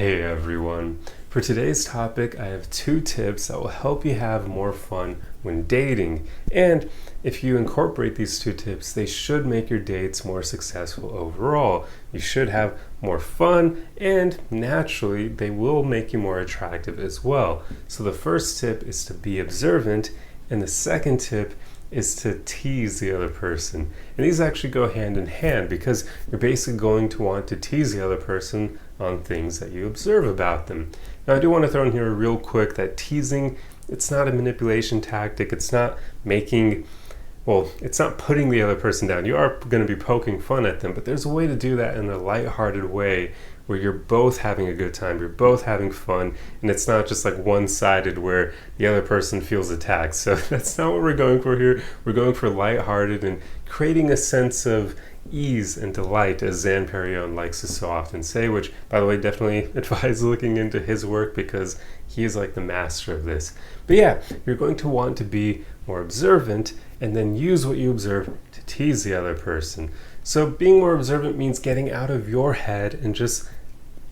Hey everyone. For today's topic, I have 2 tips that will help you have more fun when dating. And if you incorporate these 2 tips, they should make your dates more successful overall. You should have more fun, and naturally, they will make you more attractive as well. So the first tip is to be observant, and the second tip is to tease the other person. And these actually go hand in hand because you're basically going to want to tease the other person on things that you observe about them. Now, I do want to throw in here real quick that teasing, it's not a manipulation tactic. It's not it's not putting the other person down. You are going to be poking fun at them, but there's a way to do that in a lighthearted way where you're both having a good time, you're both having fun, and it's not just like one-sided where the other person feels attacked. So that's not what we're going for here. We're going for lighthearted and creating a sense of ease and delight, as Zan Perrione likes to so often say, which, by the way, definitely advise looking into his work because he is like the master of this. But yeah, you're going to want to be more observant and then use what you observe to tease the other person. So being more observant means getting out of your head and just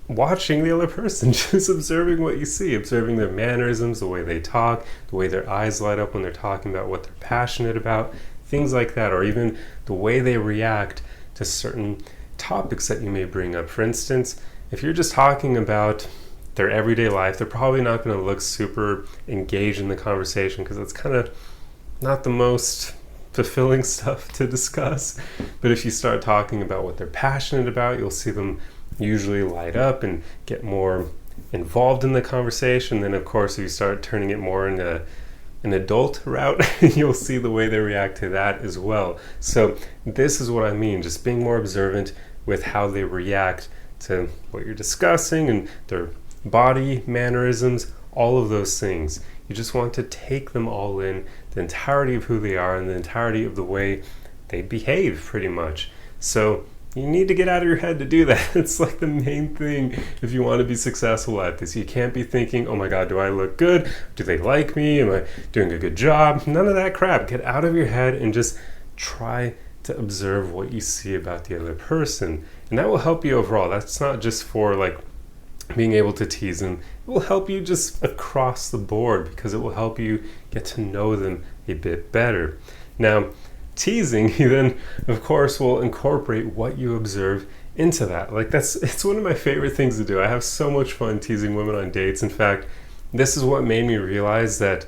watching the other person, just observing what you see, observing their mannerisms, the way they talk, the way their eyes light up when they're talking about what they're passionate about, things like that, or even the way they react to certain topics that you may bring up. For instance, if you're just talking about their everyday life, they're probably not going to look super engaged in the conversation because it's kind of not the most fulfilling stuff to discuss. But if you start talking about what they're passionate about, you'll see them usually light up and get more involved in the conversation. Then, of course, if you start turning it more into an adult route, you'll see the way they react to that as well. So this is what I mean, just being more observant with how they react to what you're discussing and their body mannerisms, all of those things. You just want to take them all in, the entirety of who they are and the entirety of the way they behave, pretty much. So you need to get out of your head to do that. It's like the main thing if you want to be successful at this. You can't be thinking, oh my God, do I look good? Do they like me? Am I doing a good job? None of that crap. Get out of your head and just try to observe what you see about the other person. And that will help you overall. That's not just for like being able to tease them. It will help you just across the board because it will help you get to know them a bit better. Now, teasing, you then of course will incorporate what you observe into that. It's one of my favorite things to do. I have so much fun teasing women on dates. In fact, this is what made me realize that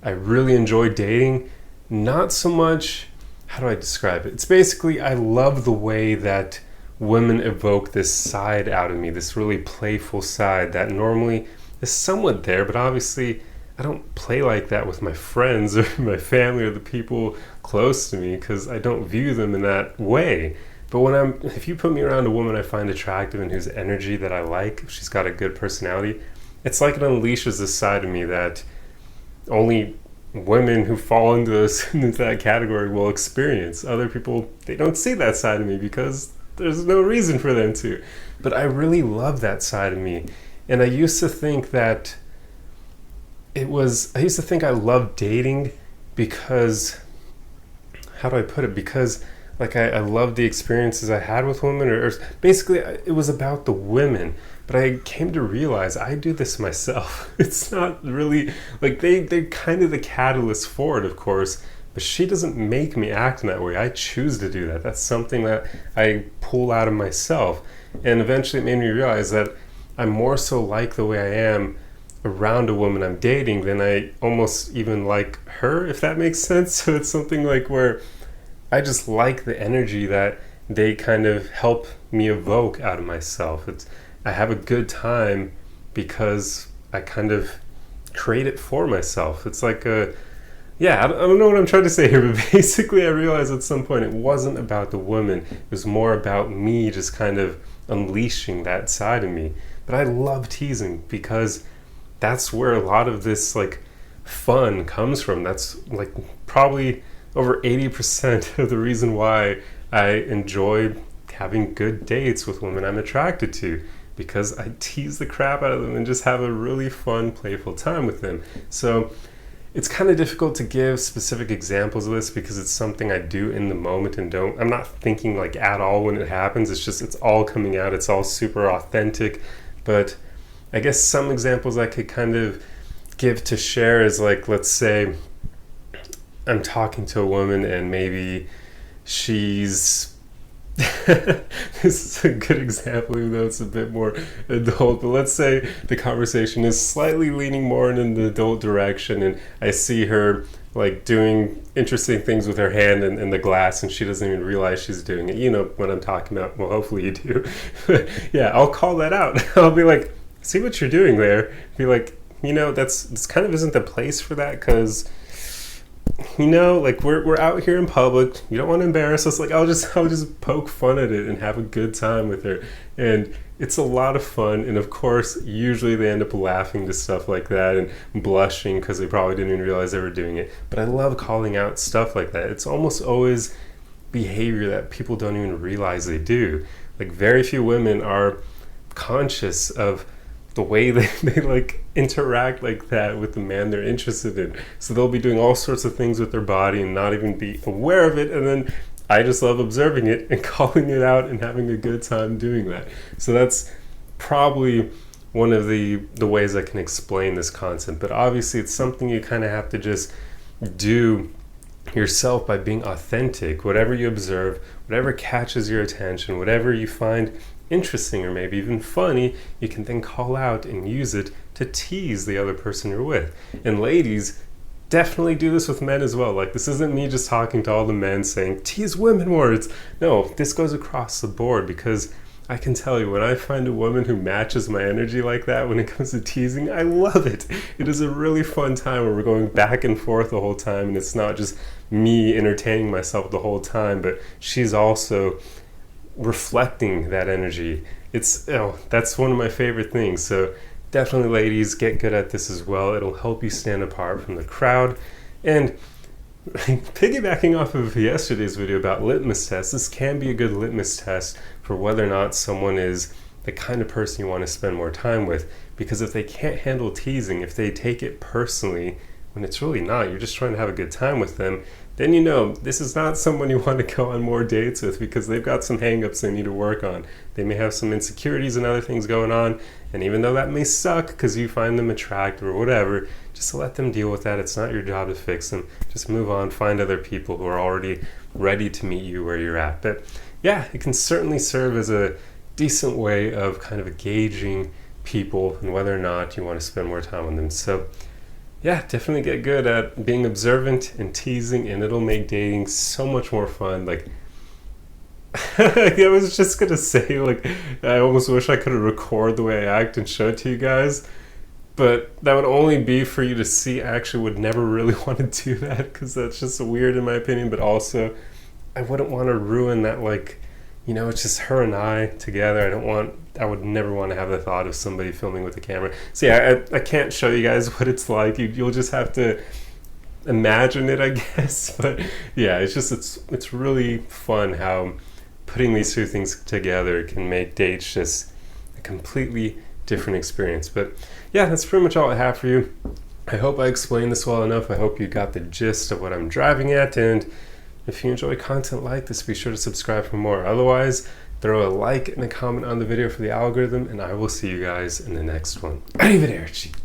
I really enjoy dating. Not so much, how do I describe it? It's basically, I love the way that women evoke this side out of me, this really playful side that normally is somewhat there, but obviously I don't play like that with my friends or my family or the people close to me because I don't view them in that way. But if you put me around a woman I find attractive and whose energy that I like, if she's got a good personality, it's like it unleashes this side of me that only women who fall into that category will experience. Other people, they don't see that side of me because there's no reason for them to. But I really love that side of me. And I used to think I loved dating because, how do I put it? Because I loved the experiences I had with women, or basically it was about the women. But I came to realize I do this myself. It's not really, they're kind of the catalyst for it, of course, but she doesn't make me act in that way. I choose to do that. That's something that I pull out of myself. And eventually it made me realize that I'm more so like the way I am around a woman I'm dating than I almost even like her, if that makes sense. So it's something like where I just like the energy that they kind of help me evoke out of myself. I have a good time because I kind of create it for myself. It's like I don't know what I'm trying to say here, but basically I realized at some point it wasn't about the woman. It was more about me just kind of unleashing that side of me. But I love teasing because that's where a lot of this fun comes from. That's probably over 80% of the reason why I enjoy having good dates with women I'm attracted to, because I tease the crap out of them and just have a really fun, playful time with them. So it's kind of difficult to give specific examples of this because it's something I do in the moment and I'm not thinking at all when it happens. It's all coming out. It's all super authentic. But I guess some examples I could kind of give to share is like, let's say I'm talking to a woman and maybe she's this is a good example, even though it's a bit more adult. But let's say the conversation is slightly leaning more in the adult direction, and I see her like doing interesting things with her hand in the glass, and she doesn't even realize she's doing it. You know what I'm talking about? Well, hopefully you do. Yeah, I'll call that out. I'll be like, "See what you're doing there?" Be like, this kind of isn't the place for that, because like we're out here in public. You don't want to embarrass us. Like I'll just poke fun at it and have a good time with her, and it's a lot of fun. And of course, usually they end up laughing to stuff like that and blushing because they probably didn't even realize they were doing it. But I love calling out stuff like that. It's almost always behavior that people don't even realize they do. Like very few women are conscious of the way they like interact like that with the man they're interested in. So they'll be doing all sorts of things with their body and not even be aware of it, and then I just love observing it and calling it out and having a good time doing that. So that's probably one of the ways I can explain this concept. But obviously it's something you kind of have to just do yourself by being authentic. Whatever you observe, whatever catches your attention, whatever you find interesting or maybe even funny, you can then call out and use it to tease the other person you're with. And ladies, definitely do this with men as well. Like, this isn't me just talking to all the men saying tease women words. No, this goes across the board, because I can tell you, when I find a woman who matches my energy like that when it comes to teasing, I love it. It is a really fun time where we're going back and forth the whole time, and it's not just me entertaining myself the whole time, but she's also reflecting that energy. That's one of my favorite things. So definitely, ladies, get good at this as well. It'll help you stand apart from the crowd. And piggybacking off of yesterday's video about litmus tests, this can be a good litmus test for whether or not someone is the kind of person you want to spend more time with. Because if they can't handle teasing, if they take it personally when it's really not, you're just trying to have a good time with them, then this is not someone you want to go on more dates with, because they've got some hang-ups they need to work on. They may have some insecurities and other things going on, and even though that may suck because you find them attractive or whatever, just let them deal with that. It's not your job to fix them. Just move on, find other people who are already ready to meet you where you're at. But yeah, it can certainly serve as a decent way of kind of gauging people and whether or not you want to spend more time with them. So yeah, definitely get good at being observant and teasing, and it'll make dating so much more fun. Like, I was just gonna say, like, I almost wish I could have recorded the way I act and show it to you guys, but that would only be for you to see. I actually would never really want to do that, because that's just weird in my opinion, but also I wouldn't want to ruin that, like, it's just her and I together. I would never want to have the thought of somebody filming with a camera. So yeah, I can't show you guys what it's like. You'll just have to imagine it, I guess. But yeah, it's really fun how putting these two things together can make dates just a completely different experience. But yeah, that's pretty much all I have for you. I hope I explained this well enough. I hope you got the gist of what I'm driving at, and if you enjoy content like this, be sure to subscribe for more. Otherwise, throw a like and a comment on the video for the algorithm, and I will see you guys in the next one. Arrivederci.